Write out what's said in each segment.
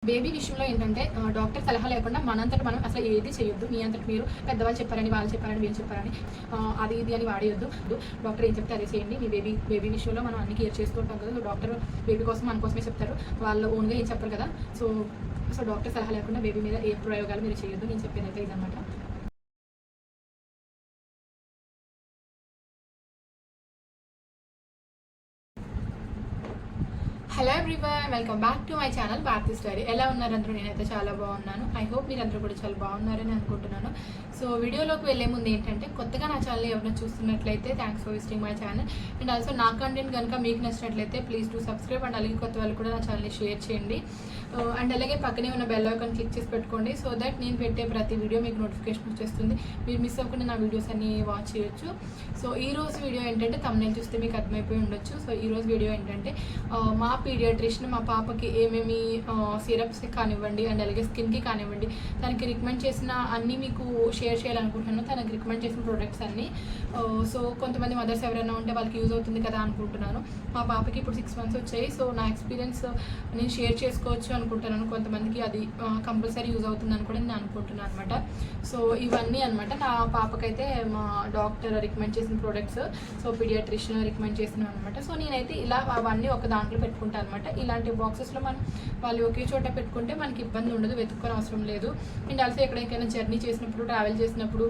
Baby విషయంలో ఏంటంటే doctor సలహా లేకుండా మనంతట మనం అసలు ఏది చేయొద్దు. మీ అంతట మీరు పెద్దవాళ్ళు చెప్పారని, వాళ్ళు చెప్పారని, వీళ్ళు చెప్పారని అది ఇది అని వాడేయొద్దు. డాక్టర్ ఏం చెప్తే అదే చేయండి. మీ బేబీ విషయంలో మనం అన్ని కేర్ చేస్తూ ఉంటాం కదా. డాక్టర్ బేబీ కోసం మన కోసమే చెప్తారు, వాళ్ళు ఓన్గా ఏం చెప్పరు కదా. సో డాక్టర్ సలహా లేకుండా బేబీ మీద ఏ ప్రయోగాలు మీరు చేయొద్దు. నేను చెప్పేదైతే ఇదన్నమాట. Hello everyone, welcome back to my channel Bharati story. ఎలా ఉన్నారు అందరూ? నేనైతే చాలా బాగున్నాను. ఐ హోప్ మీరు అందరూ కూడా చాలా బాగున్నారని అనుకుంటున్నాను. సో వీడియోలోకి వెళ్ళే ముందు ఏంటంటే, కొత్తగా నా ఛానల్ ఎవరైనా చూస్తున్నట్లయితే thanks for visiting my channel. And also నా కంటెంట్ కనుక మీకు నచ్చినట్లయితే ప్లీజ్ టు సబ్స్క్రైబ్. అండ్ అలాగే కొత్త వాళ్ళు కూడా నా ఛానల్ని షేర్ చేయండి. అండ్ అలాగే పక్కనే ఉన్న బెల్ ఐకాన్ క్లిక్ చేసి పెట్టుకోండి. సో దట్ నేను పెట్టే ప్రతి వీడియో మీకు నోటిఫికేషన్ వచ్చేస్తుంది. మీరు మిస్ అవ్వకుండా నా వీడియోస్ అన్ని వాచ్ చేయొచ్చు. సో ఈరోజు వీడియో ఏంటంటే, thumbnail చూస్తే మీకు అర్థమైపోయి ఉండొచ్చు. సో ఈరోజు వీడియో ఏంటంటే, మా పీడియాట్రిషియన్ మా పాపకి ఏమేమి సిరప్స్ కానివ్వండి, అండ్ అలాగే స్కిన్కి కానివ్వండి, తనకి రికమెండ్ చేసిన అన్నీ మీకు షేర్ చేయాలనుకుంటున్నాను. తనకి రికమెండ్ చేసిన ప్రోడక్ట్స్ అన్నీ. సో కొంతమంది మదర్స్ ఎవరైనా ఉంటే వాళ్ళకి యూజ్ అవుతుంది కదా అనుకుంటున్నాను. మా పాపకి ఇప్పుడు 6 months వచ్చాయి. సో నా ఎక్స్పీరియన్స్ నేను షేర్ చేసుకోవచ్చు అనుకుంటున్నాను. కొంతమందికి అది కంపల్సరీ యూజ్ అవుతుందని కూడా నేను అనుకుంటున్నాను అనమాట. సో ఇవన్నీ అనమాట నా పాపకైతే మా డాక్టర్ రికమెండ్ చేసిన ప్రోడక్ట్స్. సో పీడియాట్రిషియన్ రికమెండ్ చేసినాను అనమాట. సో నేనైతే ఇలా అవన్నీ ఒక దాంట్లో పెట్టుకుంటాను అనమాట. ఇలాంటి బాక్సెస్లో మనం వాళ్ళు ఒకే చోట పెట్టుకుంటే మనకి ఇబ్బంది ఉండదు, వెతుక్కొని అవసరం లేదు. అండ్ ఆల్సో ఎక్కడికైనా జర్నీ చేసినప్పుడు, ట్రావెల్ చేసినప్పుడు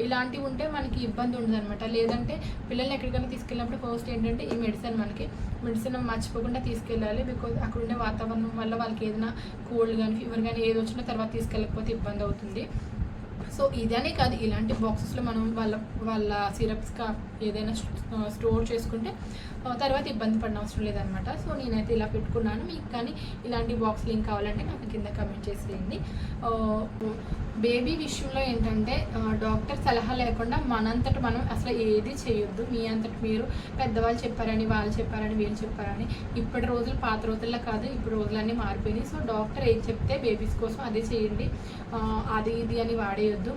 ఇలాంటివి ఉంటే మనకి ఇబ్బంది ఉండదు అనమాట. లేదంటే పిల్లల్ని ఎక్కడికైనా తీసుకెళ్ళినప్పుడు ఫస్ట్ ఏంటంటే ఈ మెడిసిన్ మర్చిపోకుండా తీసుకెళ్ళాలి. బికాజ్ అక్కడ ఉండే వాతావరణం వల్ల వాళ్ళకి ఏదైనా కోల్డ్ కానీ, ఫీవర్ కానీ ఏది వచ్చినా తర్వాత తీసుకెళ్ళకపోతే ఇబ్బంది అవుతుంది. సో ఇదనే కాదు, ఇలాంటి బాక్సెస్లో మనం వాళ్ళ సిరప్స్ ఏదైనా స్టోర్ చేసుకుంటే తర్వాత ఇబ్బంది పడిన అవసరం లేదనమాట. సో నేనైతే ఇలా పెట్టుకున్నాను. మీకు కానీ ఇలాంటి బాక్స్ లింక్ కావాలంటే నాకు కింద కమెంట్ చేసేయండి. బేబీ విషయంలో ఏంటంటే, డాక్టర్ సలహా లేకుండా మనంతట మనం అసలు ఏది చేయొద్దు. మీ అంతట మీరు పెద్దవాళ్ళు చెప్పారని, వాళ్ళు చెప్పారని, వీళ్ళు చెప్పారని. ఇప్పటి రోజులు పాత రోజుల్లో కాదు, ఇప్పుడు రోజులన్నీ మారిపోయినాయి. సో డాక్టర్ ఏది చెప్తే బేబీస్ కోసం అదే చేయండి. అది ఇది అని వాడేయొద్దు.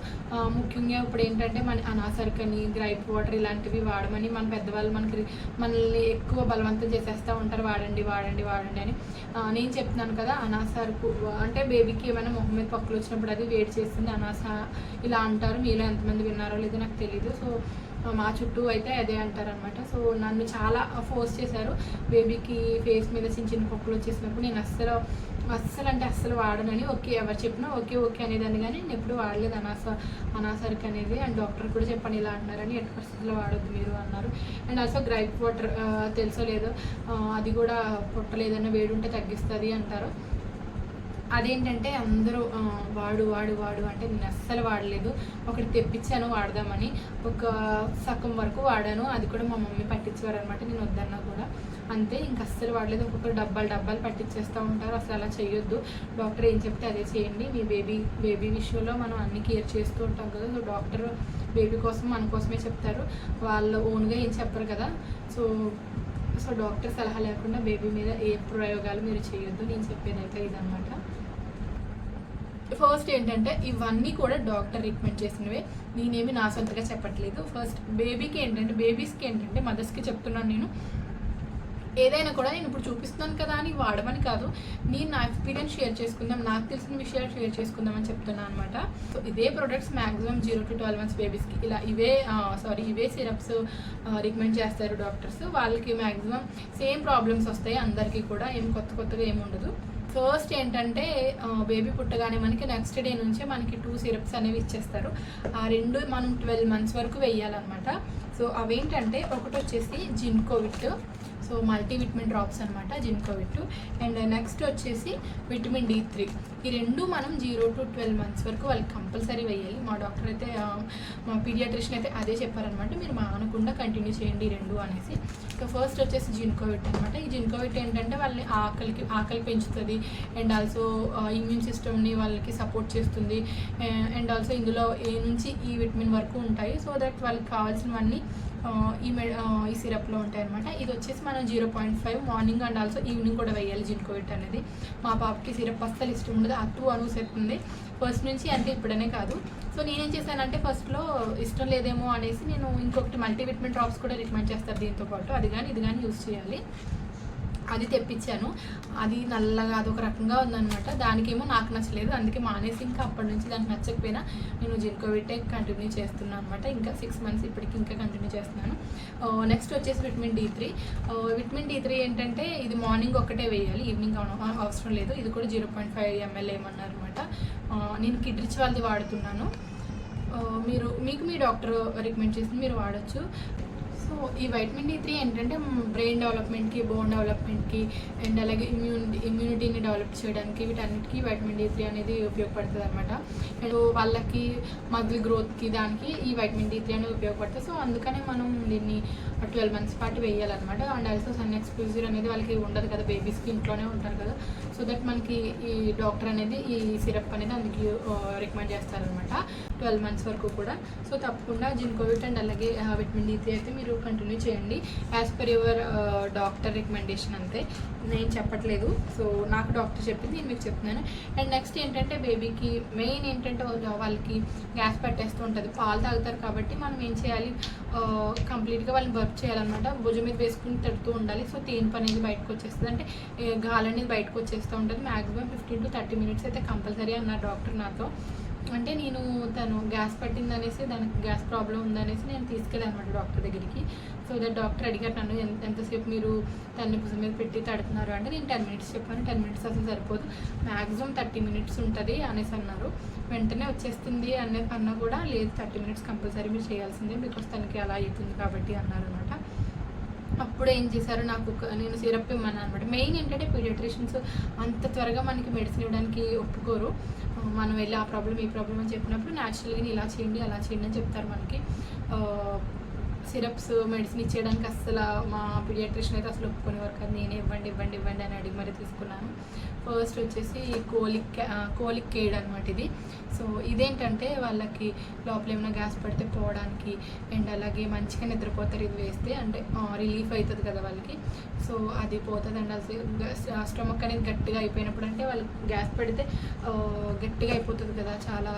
ముఖ్యంగా ఇప్పుడు ఏంటంటే మన అనాసరికని, గ్రైప్ వాటర్ ఇలాంటివి వాడమని మన పెద్దవాళ్ళు మనల్ని ఎక్కువ బలవంతం చేసేస్తూ ఉంటారు. వాడండి వాడండి వాడండి అని. నేను చెప్తున్నాను కదా, అనాసరకు అంటే బేబీకి ఏమైనా మొహం మీద పక్కులు వచ్చినప్పుడు అది వేడి చేస్తుంది అనాస ఇలా అంటారు. మీలో ఎంతమంది విన్నారో లేదో నాకు తెలీదు. సో మా చుట్టూ అయితే అదే అంటారనమాట. సో నన్ను చాలా ఫోర్స్ చేశారు. బేబీకి ఫేస్ మీద చిన్న చిన్న పప్పులు వచ్చేసినప్పుడు నేను అస్సలు వాడనని. ఓకే ఎవరు చెప్పినా ఓకే అనేదాన్ని, కానీ నేను ఎప్పుడు వాడలేదు అనాసరికి అనేది. అండ్ డాక్టర్ కూడా చెప్పండి ఇలా అంటున్నారని, ఎట్టి పరిస్థితుల్లో వాడొద్దు మీరు అన్నారు. అండ్ ఆల్సో గ్రైప్ వాటర్ తెలుసో లేదో, అది కూడా పొట్టలేదన్నా వేడి ఉంటే తగ్గిస్తుంది అంటారు. అదేంటంటే అందరూ వాడు అంటే నేను అస్సలు వాడలేదు. ఒకటి తెప్పించాను వాడదామని, ఒక సగం వరకు వాడాను. అది కూడా మా మమ్మీ పట్టించేవారు అనమాట, నేను వద్దన్నా కూడా. అంతే, ఇంక అస్సలు వాడలేదు. ఒక్కొక్కరు డబ్బాలు పట్టించేస్తూ ఉంటారు. అసలు అలా చేయొద్దు. డాక్టర్ ఏం చెప్తే అదే చేయండి. మీ బేబీ విషయంలో మనం అన్ని కేర్ చేస్తూ ఉంటాం కదా. సో డాక్టర్ బేబీ కోసం మన కోసమే చెప్తారు, వాళ్ళు ఓన్గా ఏం చెప్పరు కదా. సో డాక్టర్ సలహా లేకుండా బేబీ మీద ఏ ప్రయోగాలు మీరు చేయొద్దు. నేను చెప్పేదైతే ఇదనమాట. ఫస్ట్ ఏంటంటే, ఇవన్నీ కూడా డాక్టర్ రికమెండ్ చేసినవే, నేనేమి నా సొంతగా చెప్పట్లేదు. ఫస్ట్ బేబీస్కి ఏంటంటే మదర్స్కి చెప్తున్నాను నేను. ఏదైనా కూడా నేను ఇప్పుడు చూపిస్తున్నాను కదా అని వాడమని కాదు, నేను నా ఎక్స్పీరియన్స్ షేర్ చేసుకుందాం, నాకు తెలిసిన విషయాలు షేర్ చేసుకుందామని చెప్తున్నాను అనమాట. సో ఇదే ప్రొడక్ట్స్ మ్యాక్సిమం 0 to 12 months బేబీస్కి ఇలా ఇవే సిరప్స్ రికమెండ్ చేస్తారు డాక్టర్స్. వాళ్ళకి మ్యాక్సిమం సేమ్ ప్రాబ్లమ్స్ వస్తాయి అందరికీ కూడా, ఏం కొత్తగా ఏమి ఉండదు. ఫస్ట్ ఏంటంటే, బేబీ పుట్టగానే మనకి నెక్స్ట్ డే నుంచే మనకి 2 సిరప్స్ అనేవి ఇచ్చేస్తారు. ఆ 2 మనం 12 months వరకు వేయాలన్నమాట. సో అవేంటంటే, ఒకటి వచ్చేసి జిన్కోవిట్, సో మల్టీవిటమిన్ డ్రాప్స్ అనమాట జిన్కోవిట్. అండ్ నెక్స్ట్ వచ్చేసి విటమిన్ D3. ఈ 2 మనం 0 to 12 months వరకు వాళ్ళకి కంపల్సరీ వేయాలి. మా డాక్టర్ అయితే, మా పీడియాట్రిషియన్ అయితే అదే చెప్పారనమాట, మీరు మానకుండా కంటిన్యూ చేయండి ఈ 2 అనేసి. సో ఫస్ట్ వచ్చేసి జిన్కోవిట్ అనమాట. ఈ జిన్కోవిట్ ఏంటంటే వాళ్ళని ఆకలి పెంచుతుంది. అండ్ ఆల్సో ఇమ్యూన్ సిస్టమ్ని వాళ్ళకి సపోర్ట్ చేస్తుంది. అండ్ ఆల్సో ఇందులో ఏ నుంచి ఈ విటమిన్ వరకు ఉంటాయి. సో దట్ వాళ్ళకి కావాల్సినవన్నీ ఈ సిరప్లో ఉంటాయి అనమాట. ఇది వచ్చేసి మనం 0.5 మార్నింగ్ అండ్ ఆల్సో ఈవినింగ్ కూడా వేయాలి జిన్కోవిట్ అనేది. మా పాపకి సిరప్ అస్సలు ఇష్టం ఉండదు, అటు అనుసరిస్తుంది ఫస్ట్ నుంచి, అంటే ఇప్పుడనే కాదు. సో నేనేం చేశానంటే, ఫస్ట్లో ఇష్టం లేదేమో అనేసి నేను ఇంకొకటి మల్టీవిటమిన్ డ్రాప్స్ కూడా రికమెండ్ చేస్తారు దీంతో పాటు, అది కానీ ఇది కానీ యూజ్ చేయాలి. అది తెప్పించాను. అది నల్లగా అదొక రకంగా ఉందనమాట. దానికేమో నాకు నచ్చలేదు, అందుకే మానేసి ఇంకా అప్పటి నుంచి దానికి నచ్చకపోయినా నేను జింకోవిటే కంటిన్యూ చేస్తున్నాను అనమాట. ఇంకా 6 మంత్స్ ఇప్పటికి ఇంకా కంటిన్యూ చేస్తున్నాను. నెక్స్ట్ వచ్చేసి విటమిన్ D3. విటమిన్ D3 ఏంటంటే ఇది మార్నింగ్ ఒక్కటే వేయాలి, ఈవినింగ్ అవసరం లేదు. ఇది కూడా 0.5 ml ఏమన్నారు అనమాట. నేను కిడ్రిచ్ వాళ్ళది వాడుతున్నాను. మీకు మీ డాక్టర్ రికమెండ్ చేసి మీరు వాడచ్చు. సో ఈ వైటమిన్ D3 ఏంటంటే బ్రెయిన్ డెవలప్మెంట్కి, బోన్ డెవలప్మెంట్కి అండ్ అలాగే ఇమ్యూనిటీని డెవలప్ చేయడానికి వీటన్నిటికీ వైటమిన్ D3 అనేది ఉపయోగపడుతుంది అనమాట. అండ్ వాళ్ళకి మజిల్ గ్రోత్కి దానికి ఈ వైటమిన్ D3 అనేది ఉపయోగపడుతుంది. సో అందుకనే మనం దీన్ని 12 months పాటు వేయాలన్నమాట. అండ్ ఆల్సో సన్ ఎక్స్పోజర్ అనేది వాళ్ళకి ఉండదు కదా, బేబీస్కి ఇంట్లోనే ఉంటారు కదా. సో దట్ మనకి ఈ డాక్టర్ అనేది ఈ సిరప్ అనేది అందుకు రికమెండ్ చేస్తారనమాట 12 months వరకు కూడా. సో తప్పకుండా జింకోవిట్ అండ్ అలాగే విటమిన్ D3 అయితే మీరు కంటిన్యూ చేయండి as per your doctor recommendation. అంతే, నేను చెప్పట్లేదు. సో నాకు డాక్టర్ చెప్పింది నేను మీకు చెప్తున్నాను. అండ్ నెక్స్ట్ ఏంటంటే బేబీకి మెయిన్ ఏంటంటే వాళ్ళకి గ్యాస్ పట్టేస్తూ ఉంటుంది, పాలు తాగుతారు కాబట్టి మనం ఏం చేయాలి, కంప్లీట్గా వాళ్ళని బర్ప్ చేయాలన్నమాట. భుజం మీద వేసుకుని తడుతూ ఉండాలి. సో తేన్పు అనేది బయటకు వచ్చేస్తుంది, అంటే గాలి అనేది బయటకు వచ్చేస్తూ ఉంటుంది. మ్యాక్సిమం 15 to 30 minutes అయితే కంపల్సరీ అన్నారు డాక్టర్ నాతో. అంటే నేను తను గ్యాస్ పట్టింది అనేసి, దానికి గ్యాస్ ప్రాబ్లం ఉందనేసి నేను తీసుకెళ్ళాను అనమాట డాక్టర్ దగ్గరికి. సో దట్ డాక్టర్ అడిగారు నన్ను, ఎంతసేపు మీరు తన్ని భుజం మీద పెట్టి తడుతున్నారు అంటే నేను 10 minutes చెప్పాను. 10 minutes అసలు సరిపోదు, మ్యాక్సిమం 30 minutes ఉంటుంది అనేసి అన్నారు. వెంటనే వచ్చేస్తుంది అన్నా కూడా లేదు, 30 minutes కంపల్సరీ మీరు చేయాల్సిందే, బికాస్ తనకి అలా అవుతుంది కాబట్టి అన్నారు అనమాట. అప్పుడు ఏం చేశారు, నేను సిరప్ ఇవ్వమన్నాను అనమాట. మెయిన్ ఏంటంటే పీడియాట్రిషియన్స్ అంత త్వరగా మనకి మెడిసిన్ ఇవ్వడానికి ఒప్పుకోరు. మనం వెళ్ళి ఆ ప్రాబ్లం ఈ ప్రాబ్లం అని చెప్పినప్పుడు న్యాచురల్గా ఇలా చేయండి అలా చేయండి అని చెప్తారు మనకి. సిరప్స్ మెడిసిన్ ఇచ్చేయడానికి అసలు మా పీడియాట్రిషియన్ అయితే అసలు ఒప్పుకునేవారు కాదు. నేను ఇవ్వండి అని అడిగి మరీ తీసుకున్నాను. ఫస్ట్ వచ్చేసి కోలిక్ ఎయిడ్ అనమాట ఇది. సో ఇదేంటంటే వాళ్ళకి లోపల ఏమైనా గ్యాస్ పడితే పోవడానికి అండ్ అలాగే మంచిగా నిద్రపోతారు ఇది వేస్తే, అంటే రిలీఫ్ అవుతుంది కదా వాళ్ళకి. సో అది పోతుంది. అండ్ అసలు స్టమక్ అనేది గట్టిగా అయిపోయినప్పుడు, అంటే వాళ్ళకి గ్యాస్ పడితే గట్టిగా అయిపోతుంది కదా, చాలా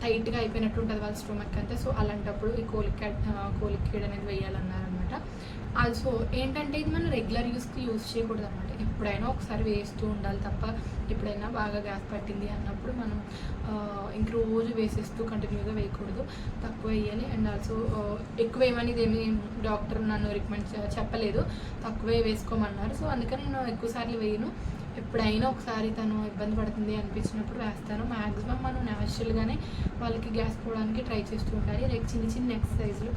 టైట్గా అయిపోయినట్టు ఉంటుంది వాళ్ళ స్టమక్ అంతే. సో అలాంటప్పుడు ఈ కోలిక్విడ్ అనేది వేయాలన్నారనమాట. ఆల్సో ఏంటంటే ఇది మనం రెగ్యులర్ యూస్ చేయకూడదు అనమాట. ఎప్పుడైనా ఒకసారి వేస్తూ ఉండాలి తప్ప, ఎప్పుడైనా బాగా గ్యాస్ పట్టింది అన్నప్పుడు మనం ఇంక రోజు వేసేస్తూ కంటిన్యూగా వేయకూడదు, తక్కువ వేయాలి. అండ్ ఆల్సో ఎక్కువ వేయమని ఇదేమి డాక్టర్ నన్ను రికమెండ్ చెప్పలేదు, తక్కువే వేసుకోమన్నారు. సో అందుకని నేను ఎక్కువసార్లు వేయను. ఎప్పుడైనా ఒకసారి తను ఇబ్బంది పడుతుంది అనిపించినప్పుడు వేస్తాను. మ్యాక్సిమం మనం న్యాచురల్గానే వాళ్ళకి గ్యాస్ పోవడానికి ట్రై చేస్తూ ఉండాలి. లైక్ చిన్న ఎక్సర్సైజ్లు,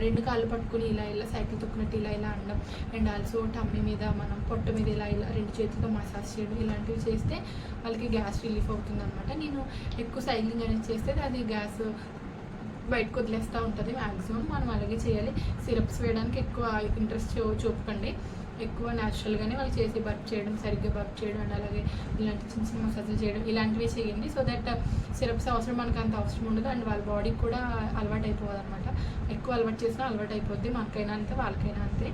2 కాళ్ళు పట్టుకుని ఇలా సైకిల్ తొక్కినట్టు ఇలా అనడం. అండ్ ఆల్సో టమ్మీ మీద మనం పొట్ట మీద ఇలా 2 చేతులతో మసాజ్ చేయడం, ఇలాంటివి చేస్తే వాళ్ళకి గ్యాస్ రిలీఫ్ అవుతుంది అనమాట. నేను ఎక్కువ సైక్లింగ్ అనేది చేస్తే అది గ్యాస్ బయటకు వదిలేస్తూ ఉంటుంది. మ్యాక్సిమం మనం అలాగే చేయాలి. సిరప్స్ వేయడానికి ఎక్కువ ఇంట్రెస్ట్ చూపకండి, ఎక్కువ న్యాచురల్గానే వాళ్ళు చేసి బర్ప్ చేయడం, సరిగ్గా బర్ప్ చేయడం అండ్ అలాగే ఇలాంటి చిన్న మసాజులు చేయడం ఇలాంటివి చేయండి. సో దట్ సిరప్స్ అవసరం మనకు అంత అవసరం ఉండదు అండ్ వాళ్ళ బాడీకి కూడా అలవాటు అయిపోదు అనమాట. ఎక్కువ అలవాటు చేసినా అలవాటు అయిపోద్ది, మనకైనా అంతే వాళ్ళకైనా అంతే.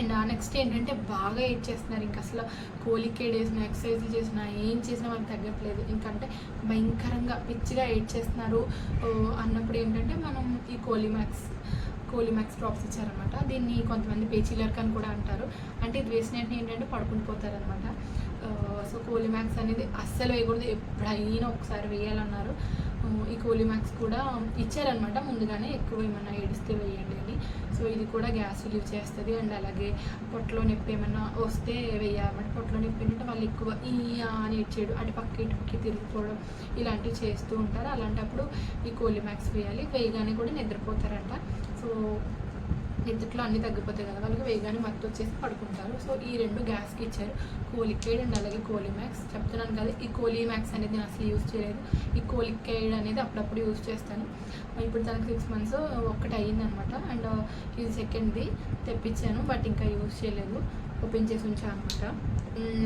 అండ్ నెక్స్ట్ ఏంటంటే బాగా ఎయిడ్ చేస్తున్నారు, ఇంకా అసలు కోలికేడ్ వేసిన ఎక్సర్సైజ్లు చేసినా ఏం చేసినా వాళ్ళకి తగ్గట్లేదు, ఇంకంటే భయంకరంగా పిచ్చిగా ఎయిడ్ చేస్తున్నారు అన్నప్పుడు ఏంటంటే మనం ఈ కోలిమాక్స్ డ్రాప్స్ ఇచ్చారనమాట. దీన్ని కొంతమంది పేచీలర్క్ అని కూడా అంటారు. అంటే ఇది వేసిన వెంటనే ఏంటంటే పడుకుని పోతారనమాట. సో కోలిమాక్స్ అనేది అస్సలు వేయకూడదు, ఎప్పుడైనా ఒకసారి వేయాలన్నారు. ఈ కోలిమాక్స్ కూడా ఇచ్చారనమాట ముందుగానే, ఎక్కువ ఏమన్నా ఏడిస్తే వేయండి అని. సో ఇది కూడా గ్యాస్ రిలీవ్ చేస్తుంది అండ్ అలాగే పొట్టలో నొప్పి ఏమన్నా వస్తే వేయాలన్నమాట. పొట్టలో నొప్పి ఏంటంటే వాళ్ళు ఎక్కువ ఈ అని ఇచ్చేయడం, అటు పక్కి తిరిగిపోవడం ఇలాంటివి చేస్తూ ఉంటారు. అలాంటప్పుడు ఈ కోలిమాక్స్ వేయాలి. వేయగానే కూడా నిద్రపోతారంట. సో నిద్రలో అన్నీ తగ్గిపోతాయి కదా వాళ్ళకి, వేగానే మత్తు వచ్చేసి పడుకుంటారు. సో ఈ 2 గ్యాస్కి ఇచ్చారు, కోలిక్విడ్ అండ్ అలాగే కోలిమాక్స్. చెప్తున్నాను కదా, ఈ కోలిమాక్స్ అనేది నేను అసలు యూజ్ చేయలేదు. ఈ కోలిక్విడ్ అనేది అప్పుడప్పుడు యూజ్ చేస్తాను. ఇప్పుడు తనకు 6 months ఒక్కటి అయ్యిందనమాట. అండ్ ఇది సెకండ్ది తెప్పించాను, బట్ ఇంకా యూజ్ చేయలేదు, ఓపెన్ చేసి ఉంచాను అనమాట.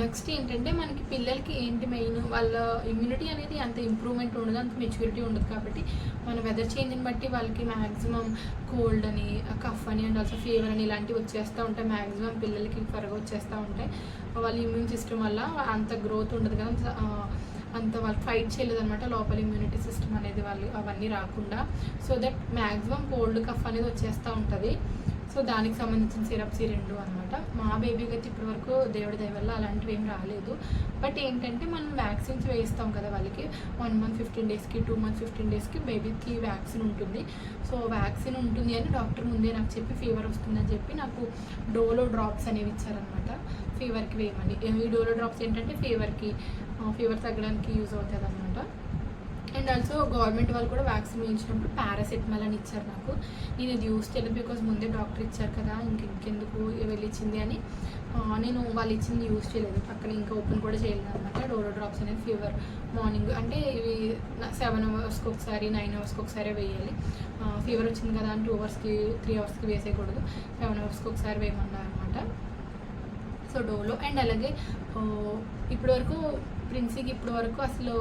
నెక్స్ట్ ఏంటంటే మనకి పిల్లలకి ఏంటి మెయిన్, వాళ్ళ ఇమ్యూనిటీ అనేది అంత ఇంప్రూవ్మెంట్ ఉండదు, అంత మెచ్యూరిటీ ఉండదు. కాబట్టి మన వెదర్ చేంజ్ని బట్టి వాళ్ళకి మ్యాక్సిమం కోల్డ్ అని, కఫ్ అని అండ్ ఆల్సో ఫీవర్ అని ఇలాంటివి వచ్చేస్తూ ఉంటాయి. మ్యాక్సిమం పిల్లలకి త్వరగా వచ్చేస్తూ ఉంటాయి. వాళ్ళ ఇమ్యూన్ సిస్టమ్ వల్ల అంత గ్రోత్ ఉండదు కదా, అంత వాళ్ళు ఫైట్ చేయలేదు అనమాట లోపల ఇమ్యూనిటీ సిస్టమ్ అనేది వాళ్ళు అవన్నీ రాకుండా. So that maximum cold cough అనేది వచ్చేస్తూ ఉంటుంది. సో దానికి సంబంధించిన సిరప్స్ ఈ 2 అనమాట. మా బేబీకి అయితే ఇప్పటివరకు దేవుడి దయ వల్ల అలాంటివి ఏం రాలేదు. బట్ ఏంటంటే మనం వ్యాక్సిన్స్ వేస్తాం కదా వాళ్ళకి 1 మంత్ 15 డేస్కి 2 మంత్ 15 డేస్కి బేబీకి వ్యాక్సిన్ ఉంటుంది. సో వ్యాక్సిన్ ఉంటుంది అని డాక్టర్ ముందే నాకు చెప్పి ఫీవర్ వస్తుందని చెప్పి నాకు డోలో డ్రాప్స్ అనేవి ఇచ్చారనమాట ఫీవర్కి వేయమని. ఈ డోలో డ్రాప్స్ ఏంటంటే ఫీవర్ తగ్గడానికి యూజ్ అవుతుంది అనమాట. అండ్ ఆల్సో గవర్నమెంట్ వాళ్ళు కూడా వ్యాక్సిన్ వేయించినప్పుడు పారాసెటమాల్ అని ఇచ్చారు నాకు. నేను ఇది యూస్ చేయలేదు బికాజ్ ముందే డాక్టర్ ఇచ్చారు కదా, ఇంకెందుకు వెళ్ళి ఇచ్చింది అని నేను వాళ్ళు ఇచ్చింది యూస్ చేయలేదు. పక్కన ఇంకా ఓపెన్ కూడా చేయలేదు అనమాట. డోలో డ్రాప్స్ అనేది ఫీవర్ మార్నింగ్ అంటే ఇవి 7 అవర్స్కి ఒకసారి 9 అవర్స్కి ఒకసారి వేయాలి. ఫీవర్ వచ్చింది కదా అని 2 అవర్స్కి 3 అవర్స్కి వేసేయకూడదు, 7 అవర్స్కి ఒకసారి వేయమన్నారు అనమాట. సో డోలో. అండ్ అలాగే ఇప్పటివరకు ప్రిన్సీకి ఇప్పటివరకు అసలు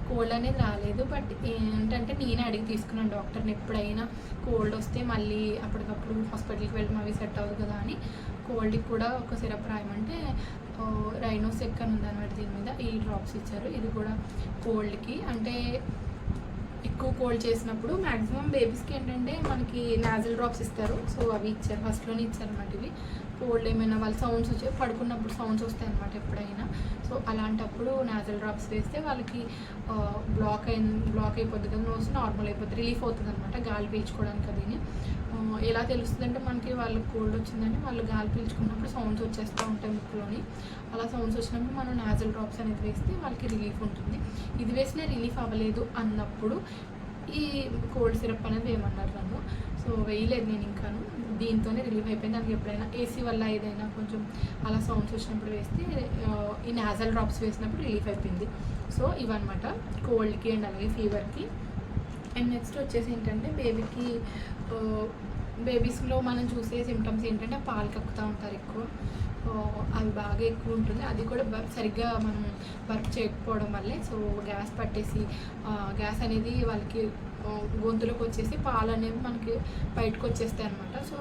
కోల్డ్ అనేది రాలేదు. బట్ ఏంటంటే నేనే అడిగి తీసుకున్నాను డాక్టర్ని, ఎప్పుడైనా కోల్డ్ వస్తే మళ్ళీ అప్పటికప్పుడు హాస్పిటల్కి వెళ్ళడం అవి సెట్ అవ్వదు కదా అని కోల్డ్కి కూడా ఒక సిరప్ రాయమంటే రైనోసెక్ అని ఉందన్నమాట. దీని మీద ఈ డ్రాప్స్ ఇచ్చారు. ఇది కూడా కోల్డ్కి అంటే ఎక్కువ కోల్డ్ చేసినప్పుడు మ్యాక్సిమం బేబీస్కి ఏంటంటే మనకి నాజల్ డ్రాప్స్ ఇస్తారు. సో అవి ఇచ్చారు, ఫస్ట్లోనే ఇచ్చారన్నమాట. ఇవి కోల్డ్ ఏమైనా వాళ్ళు సౌండ్స్ వచ్చి పడుకున్నప్పుడు సౌండ్స్ వస్తాయి అన్నమాట ఎప్పుడైనా. సో అలాంటప్పుడు నాజల్ డ్రాప్స్ వేస్తే వాళ్ళకి బ్లాక్ అయిపోద్ది కదా, నోస్ నార్మల్ అయిపోతుంది, రిలీఫ్ అవుతుంది అనమాట గాలి పీల్చుకోవడానికి. అది ఎలా తెలుస్తుంది అంటే మనకి వాళ్ళకి కోల్డ్ వచ్చిందంటే వాళ్ళు గాలి పీల్చుకున్నప్పుడు సౌండ్స్ వచ్చేస్తూ ఉంటాయి ముక్కులోని. అలా సౌండ్స్ వచ్చినప్పుడు మనం నాజల్ డ్రాప్స్ అనేది వేస్తే వాళ్ళకి రిలీఫ్ ఉంటుంది. ఇది వేసినా రిలీఫ్ అవ్వలేదు అన్నప్పుడు ఈ కోల్డ్ సిరప్ అనేది వేయమన్నారు నన్ను. సో వేయలేదు నేను ఇంకాను, దీంతోనే రిలీఫ్ అయిపోయింది. దానికి ఎప్పుడైనా ఏసీ వల్ల ఏదైనా కొంచెం అలా సౌండ్స్ వచ్చినప్పుడు వేస్తే ఈ నాజల్ డ్రాప్స్ వేసినప్పుడు రిలీఫ్ అయిపోయింది. సో ఇవన్నమాట కోల్డ్కి అండ్ అలాగే ఫీవర్కి. అండ్ నెక్స్ట్ వచ్చేసి ఏంటంటే బేబీస్లో మనం చూసే సిమ్టమ్స్ ఏంటంటే పాలు కక్కుతూ ఉంటారు ఎక్కువ, అవి బాగా ఎక్కువ ఉంటుంది. అది కూడా సరిగ్గా మనం వర్క్ చేయకపోవడం వల్లే. సో గ్యాస్ పట్టేసి గ్యాస్ అనేది వాళ్ళకి గొంతులోకి వచ్చేసి పాలు అనేవి మనకి బయటకు వచ్చేస్తాయి అనమాట. సో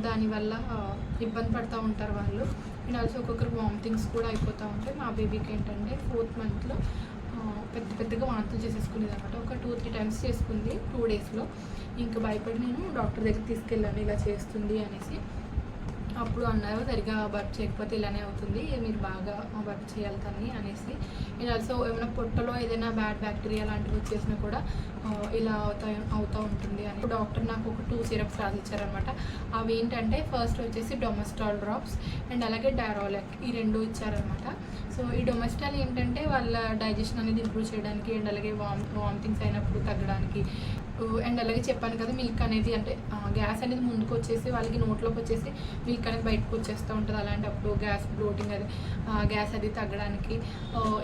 దానివల్ల ఇబ్బంది పడుతూ ఉంటారు వాళ్ళు. అండ్ ఆల్సో ఒక్కొక్కరు వామిటింగ్స్ కూడా అయిపోతూ ఉంటాయి. మా బేబీకి ఏంటంటే 4th మంత్లో పెద్దగా వాంతులు చేసేసుకునేది అనమాట. ఒక 2-3 టైమ్స్ చేసుకుంది 2 డేస్లో. ఇంకా భయపడి నేను డాక్టర్ దగ్గరికి తీసుకెళ్ళాను ఇలా చేస్తుంది అనేసి. అప్పుడు అన్నారు సరిగా వర్క్ చేయకపోతే ఇలానే అవుతుంది, మీరు బాగా వర్క్ చేయాలి దాన్ని అనేసి. అండ్ ఆల్సో ఏమైనా పొట్టలో ఏదైనా బ్యాడ్ బ్యాక్టీరియా లాంటివి వచ్చేసినా కూడా ఇలా అవుతూ ఉంటుంది అని డాక్టర్ నాకు ఒక 2 సిరప్స్ రాసిచ్చారనమాట. అవి ఏంటంటే ఫస్ట్ వచ్చేసి డొమెస్టాల్ డ్రాప్స్ అండ్ అలాగే డైరోలెక్, ఈ 2 ఇచ్చారనమాట. సో ఈ డొమెస్టాల్ ఏంటంటే వాళ్ళ డైజెషన్ అనేది ఇంప్రూవ్ చేయడానికి అండ్ అలాగే వామిటింగ్స్ అయినప్పుడు తగ్గడానికి. అండ్ అలాగే చెప్పాను కదా మిల్క్ అనేది అంటే గ్యాస్ అనేది ముందుకు వచ్చేసి వాళ్ళకి నోట్లోకి వచ్చేసి మిల్క్ అనేది బయటకు వచ్చేస్తూ ఉంటుంది. అలాంటప్పుడు బ్లోటింగ్ గ్యాస్ అది తగ్గడానికి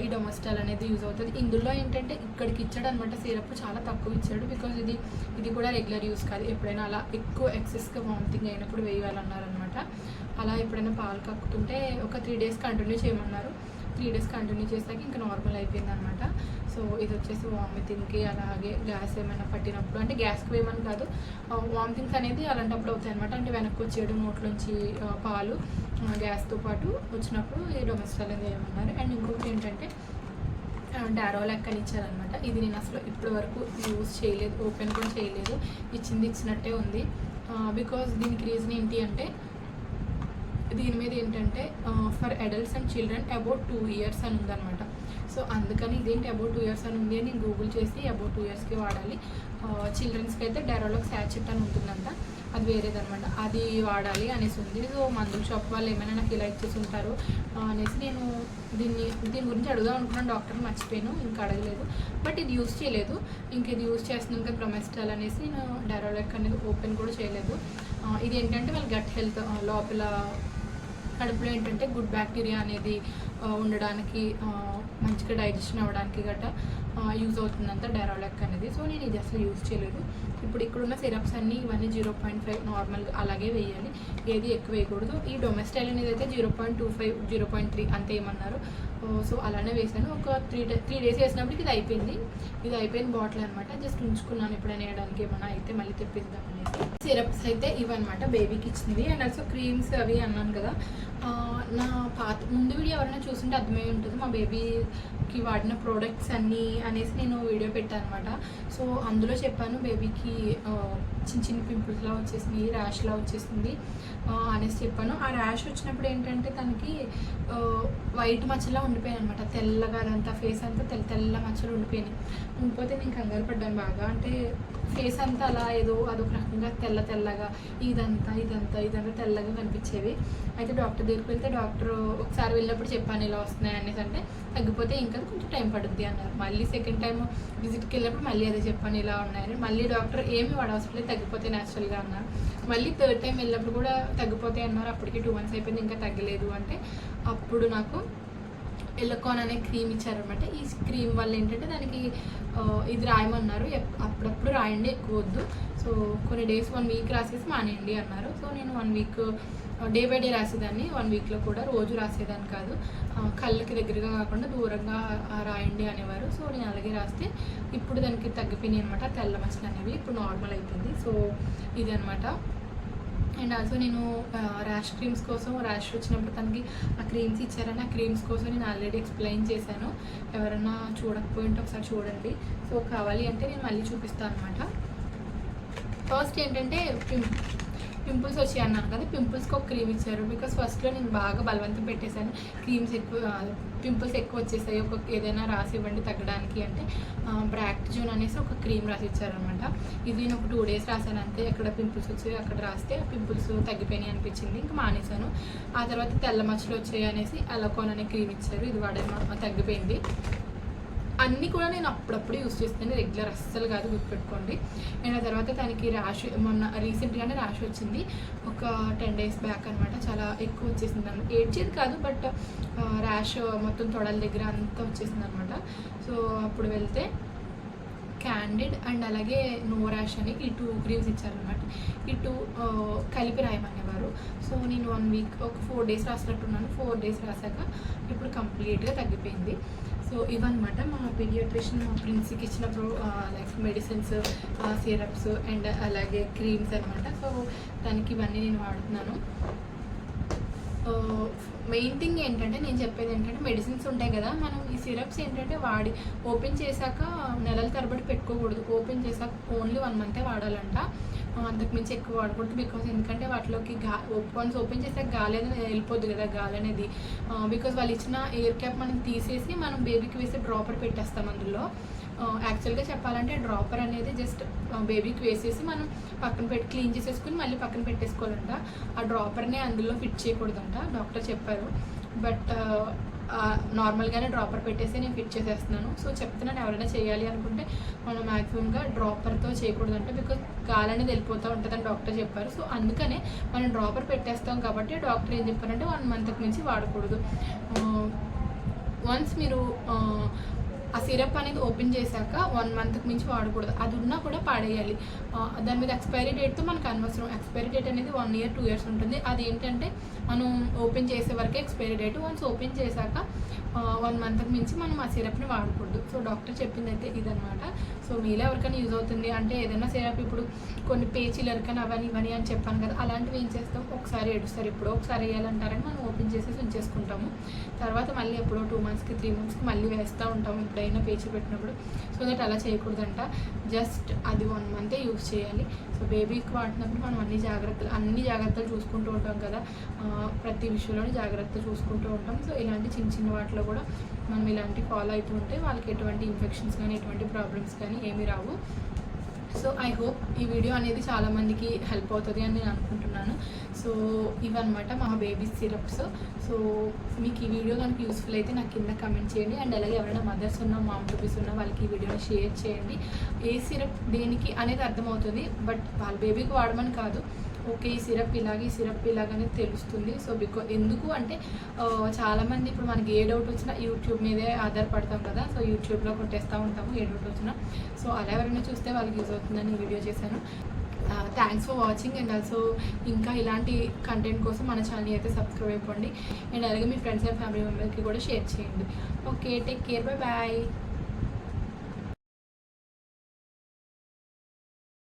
ఈ డొమెస్టాల్ అనేది యూజ్ అవుతుంది. ఇందులో ఏంటంటే ఇక్కడికి ఇచ్చాడు అనమాట సిరప్, చాలా తక్కువ ఇచ్చాడు. బికాజ్ ఇది కూడా రెగ్యులర్ యూస్ కాదు, ఎప్పుడైనా అలా ఎక్కువ ఎక్సెస్గా వామిటింగ్ అయినప్పుడు వేయాలన్నారనమాట. అలా ఎప్పుడైనా పాలు కక్కుతుంటే ఒక 3 డేస్ కంటిన్యూ చేయమన్నారు. 3 డేస్ కంటిన్యూ చేసాక ఇంకా నార్మల్ అయిపోయింది అనమాట. సో ఇది వచ్చేసి వామిటింగ్కి అలాగే గ్యాస్ ఏమైనా పట్టినప్పుడు అంటే గ్యాస్కి వేయమని కాదు, వామిటింగ్స్ అనేది అలాంటప్పుడు అవుతాయి అనమాట. అంటే వెనక్కి వచ్చేయడం నోట్లోంచి పాలు గ్యాస్తో పాటు వచ్చినప్పుడు ఈ డొమెస్టాల్ అనేది వేయమన్నారు. అండ్ ఇంకొకటి ఏంటంటే డారోలాక్ అని ఇచ్చారనమాట. ఇది నేను అసలు ఇప్పటి వరకు యూజ్ చేయలేదు, ఓపెన్ కూడా చేయలేదు, ఇచ్చినట్టే ఉంది. బికాజ్ దీనికి రీజన్ ఏంటి అంటే దీని మీద ఏంటంటే for adults and children about 2 years అని ఉందన్నమాట. సో అందుకని ఇదేంటి అబౌట్ 2 years అని ఉంది అని నేను గూగుల్ చేసి అబౌట్ 2 yearsకి వాడాలి. చిల్డ్రన్స్కి అయితే డైరోలాక్ శాచెట్ అని ఉంటుందంట, అది వేరేదనమాట, అది వాడాలి అనేసి ఉంది. సో మందుల షాప్ వాళ్ళు ఏమైనా నాకు ఇలా ఇచ్చేసి ఉంటారు అనేసి నేను దీని గురించి అడుగుదాం అనుకున్నాను. డాక్టర్ మర్చిపోయాను, ఇంకా అడగలేదు. బట్ ఇది యూజ్ చేయలేదు, ఇంక ఇది యూజ్ చేస్తున్నాను కదా డొమెస్టాల్ అనేసి నేను డైరోలాక్ అనేది ఓపెన్ కూడా చేయలేదు. ఇది ఏంటంటే వాళ్ళ గట్ హెల్త్ లోపల కడుపులో ఏంటంటే గుడ్ బ్యాక్టీరియా అనేది ఉండడానికి మంచిగా డైజెషన్ అవ్వడానికి గట్రా యూజ్ అవుతుందంట డైరోలాక్ అనేది. సో నేను ఇది అసలు యూజ్ చేయలేదు. ఇప్పుడు ఇక్కడున్న సిరప్స్ అన్నీ ఇవన్నీ 0.5 నార్మల్గా అలాగే వేయాలి, ఏది ఎక్కువ వేయకూడదు. ఈ డొమెస్టైల్ అనేది అయితే 0.25 0.3 అంతే ఏమన్నారు. సో అలానే వేసాను. ఒక 3 డేస్ వేసినప్పటికి ఇది అయిపోయింది బాటిల్ అనమాట. జస్ట్ ఉంచుకున్నాను ఎప్పుడైనా వేయడానికి ఏమన్నా అయితే మళ్ళీ తెప్పిద్దాం అనేసి. సిరప్స్ అయితే ఇవన్నమాట బేబీకి ఇచ్చినవి. అండ్ ఆల్సో క్రీమ్స్ అవి అన్నాను కదా, నా ముందు వీడియో ఎవరైనా చూస్తుంటే అర్థమై ఉంటుంది మా బేబీకి వాడిన ప్రోడక్ట్స్ అన్నీ అనేసి నేను వీడియో పెట్టాను అనమాట. సో అందులో చెప్పాను బేబీకి చిన్న చిన్న పింపుల్స్లా వచ్చేసింది, ర్యాష్లా వచ్చేసింది అనేసి చెప్పాను. ఆ ర్యాష్ వచ్చినప్పుడు ఏంటంటే తనకి వైట్ మచ్చలా ఉండిపోయాయి అనమాట. తెల్లగా అదంతా ఫేస్ అంతా తెల్ల మచ్చలు ఉండిపోయినాయి. ఉండిపోతే నేను కంగారు పడ్డాను బాగా. అంటే ఫేస్ అంతా అలా ఏదో అదొక రకంగా తెల్లగా ఇదంతా తెల్లగా కనిపించేవి. అయితే డాక్టర్ దగ్గరికి వెళ్తే డాక్టర్ ఒకసారి వెళ్ళినప్పుడు చెప్పాను ఇలా వస్తున్నాయి అనేసి. అంటే తగ్గిపోతే ఇంకా కొంచెం టైం పడుద్ది అన్నారు. మళ్ళీ సెకండ్ టైం విజిట్కి వెళ్ళినప్పుడు మళ్ళీ అదే చెప్పాను ఇలా ఉన్నాయని. మళ్ళీ డాక్టర్ ఏమి వాడవసరం లేదు, తగ్గిపోతే న్యాచురల్గా అన్నారు. మళ్ళీ థర్డ్ టైం వెళ్ళినప్పుడు కూడా తగ్గిపోతాయి అన్నారు. అప్పటికి 2 months అయిపోయింది, ఇంకా తగ్గలేదు. అంటే అప్పుడు నాకు ఎల్లకాన్ అనే క్రీమ్ ఇచ్చారనమాట. ఈ క్రీమ్ వల్ల ఏంటంటే దానికి ఇది రాయమన్నారు, అప్పుడప్పుడు రాయండి, ఎక్కువ వద్దు. సో కొన్ని డేస్ 1 week రాసేసి మానేయండి అన్నారు. సో నేను 1 week డే బై డే రాసేదాన్ని. 1 weekలో కూడా రోజు రాసేదాన్ని కాదు. కళ్ళకి దగ్గరగా కాకుండా దూరంగా రాయండి అనేవారు. సో నేను అలాగే రాస్తే ఇప్పుడు దానికి తగ్గిపోయినాయి అనమాట తెల్ల మచ్చలు అనేవి. ఇప్పుడు నార్మల్ అయిపోయింది. సో ఇది అనమాట. అండ్ ఆల్సో నేను ర్యాష్ క్రీమ్స్ కోసం ర్యాష్ వచ్చినప్పుడు తనకి ఆ క్రీమ్స్ ఇచ్చారని ఆ క్రీమ్స్ కోసం నేను ఆల్రెడీ ఎక్స్ప్లెయిన్ చేశాను. ఎవరన్నా చూడకపోయింటే ఒకసారి చూడండి. సో కావాలి అంటే నేను మళ్ళీ చూపిస్తాను అనమాట. ఫస్ట్ ఏంటంటే పింపుల్స్ వచ్చాయి అన్నాను కదా, పింపుల్స్కి ఒక క్రీమ్ ఇచ్చారు. బికాస్ ఫస్ట్లో నేను బాగా బలవంతం పెట్టేశాను, క్రీమ్స్ ఎక్కువ పింపుల్స్ ఎక్కువ వచ్చేసాయి, ఏదైనా రాసి ఇవ్వండి తగ్గడానికి అంటే బ్రాక్టిజోన్ అనేసి ఒక క్రీమ్ రాసి ఇచ్చారనమాట. ఇది నేను ఒక 2 days రాశాను అంతే. ఎక్కడ పింపుల్స్ వచ్చాయి అక్కడ రాస్తే ఆ పింపుల్స్ తగ్గిపోయినాయి అనిపించింది, ఇంకా మానేశాను. ఆ తర్వాత తెల్ల మచ్చలు వచ్చాయి అనేసి ఎల్లకాన్ అనే క్రీమ్ ఇచ్చారు. ఇది వాడే తగ్గిపోయింది. అన్నీ కూడా నేను అప్పుడప్పుడు యూస్ చేస్తాను, రెగ్యులర్ అస్సలు కాదు, గుర్తుపెట్టుకోండి. అండ్ ఆ తర్వాత తనకి ర్యాష్ మొన్న రీసెంట్గానే ర్యాష్ వచ్చింది, ఒక 10 days బ్యాక్ అనమాట. చాలా ఎక్కువ వచ్చేసింది అన్నమాట. ఏడ్చేది కాదు, బట్ ర్యాష్ మొత్తం తొడల దగ్గర అంతా వచ్చేసింది అనమాట. సో అప్పుడు వెళ్తే క్యాండిడ్ అండ్ అలాగే నో ర్యాష్ అని ఈ 2 క్రీమ్స్ ఇచ్చారనమాట. ఈ 2 కలిపి రాయమనేవారు. సో నేను 1 week ఒక 4 days రాసినట్టున్నాను. 4 days రాసాక ఇప్పుడు కంప్లీట్గా తగ్గిపోయింది. సో ఇవన్నమాట మా పీడియాట్రిషియన్ మా ప్రిన్స్కి ఇచ్చిన లైక్ మెడిసిన్స్, సిరప్స్ అండ్ అలాగే క్రీమ్స్ అనమాట. సో దానికి ఇవన్నీ నేను వాడుతున్నాను. మెయిన్ థింగ్ ఏంటంటే నేను చెప్పేది ఏంటంటే మెడిసిన్స్ ఉంటాయి కదా, మనం ఈ సిరప్స్ ఏంటంటే వాడి ఓపెన్ చేశాక నెలల తరబడి పెట్టుకోకూడదు. ఓపెన్ చేశాక ఓన్లీ 1 month వాడాలంట, అంతకుమించి ఎక్కువ వాడకూడదు. బికాజ్ ఎందుకంటే వాటిలోకి వన్స్ ఓపెన్ చేసాక గాలి అనేది వెళ్ళిపోద్ది కదా, గాలి అనేది. బికాజ్ వాళ్ళు ఇచ్చిన ఎయిర్ క్యాప్ మనం తీసేసి మనం బేబీకి వేసి డ్రాపర్ పెట్టేస్తాం అందులో. యాక్చువల్గా చెప్పాలంటే డ్రాపర్ అనేది జస్ట్ బేబీకి వేసేసి మనం పక్కన పెట్టి క్లీన్ చేసేసుకుని మళ్ళీ పక్కన పెట్టేసుకోవాలంట. ఆ డ్రాపర్నే అందులో ఫిట్ చేయకూడదంట డాక్టర్ చెప్పారు. బట్ నార్మల్గానే డ్రాపర్ పెట్టేసి నేను ఫిట్ చేసేస్తున్నాను. సో చెప్తున్నాను, ఎవరైనా చేయాలి అనుకుంటే మనం మ్యాక్సిమంగా డ్రాపర్తో చేయకూడదంట. బికాజ్ గాలి అనేది వెళ్ళిపోతూ ఉంటుందని డాక్టర్ చెప్పారు. సో అందుకనే మనం డ్రాపర్ పెట్టేస్తాం కాబట్టి డాక్టర్ ఏం చెప్పారంటే 1 month మించి వాడకూడదు. వన్స్ మీరు ఆ సిరప్ అనేది ఓపెన్ చేశాక 1 month మించి వాడకూడదు. అది ఉన్నా కూడా పాడేయాలి. దాని మీద ఎక్స్పైరీ డేట్తో మనకు అనవసరం. ఎక్స్పైరీ డేట్ అనేది 1 year 2 years ఉంటుంది. అదేంటంటే మనం ఓపెన్ చేసే వరకే ఎక్స్పైరీ డేట్. వన్స్ ఓపెన్ చేశాక 1 month మించి మనం ఆ సిరప్ని వాడకూడదు. సో డాక్టర్ చెప్పింది అయితే ఇదనమాట. సో మీలో ఎవరికైనా యూజ్ అవుతుంది అంటే ఏదైనా సిరప్ ఇప్పుడు కొన్ని పేచీలరికని అవని ఇవని అని చెప్పాను కదా, అలాంటివి ఏం చేస్తాం, ఒకసారి ఏడుస్తారు, ఎప్పుడో ఒకసారి వేయాలంటారని మనం ఓపెన్ చేసేసి ఉంచేసుకుంటాము. తర్వాత మళ్ళీ ఎప్పుడో 2 monthsకి 3 monthsకి మళ్ళీ వేస్తూ ఉంటాము ఎప్పుడైనా పేచీ పెట్టినప్పుడు. సో దట్ అలా చేయకూడదంట. జస్ట్ అది 1 month యూజ్ చేయాలి. సో బేబీకి వాడినప్పుడు మనం అన్ని జాగ్రత్తలు చూసుకుంటూ ఉంటాం కదా, ప్రతి విషయంలోనే జాగ్రత్త చూసుకుంటూ ఉంటాం. సో ఇలాంటి చిన్న వాటిలో కూడా మనం ఇలాంటివి ఫాలో అవుతూ ఉంటే వాళ్ళకి ఎటువంటి ఇన్ఫెక్షన్స్ కానీ ఎటువంటి ప్రాబ్లమ్స్ కానీ ఏమీ రావు. సో ఐ హోప్ ఈ వీడియో అనేది చాలామందికి హెల్ప్ అవుతుంది అని నేను అనుకుంటున్నాను. సో ఇవన్నమాట మా బేబీ సిరప్స్. సో మీకు ఈ వీడియో కనుక యూస్ఫుల్ అయితే నాకు కింద కమెంట్ చేయండి. అండ్ అలాగే ఎవరైనా మదర్స్ ఉన్నా మామ్ బేబీస్ ఉన్నా వాళ్ళకి ఈ వీడియోని షేర్ చేయండి. ఏ సిరప్ దేనికి అనేది అర్థమవుతుంది, బట్ వాళ్ళ బేబీకి వాడమని కాదు, ఓకే ఈ సిరప్ ఇలాగనే తెలుస్తుంది. సో ఎందుకు అంటే చాలామంది ఇప్పుడు మనకి ఏ డౌట్ వచ్చినా యూట్యూబ్ మీదే ఆధారపడతాం కదా. సో యూట్యూబ్లో కొట్టేస్తూ ఉంటాము ఏ డౌట్ వచ్చినా. సో అలా ఎవరైనా చూస్తే వాళ్ళకి యూజ్ అవుతుందని ఈ వీడియో చేశాను. Thanks for watching. And also ఇంకా ఇలాంటి కంటెంట్ కోసం మన ఛానల్ అయితే సబ్స్క్రైబ్ అయిపోండి. అండ్ అలాగే మీ ఫ్రెండ్స్ అండ్ ఫ్యామిలీ మెంబర్స్కి కూడా షేర్ చేయండి. Okay, take care, bye.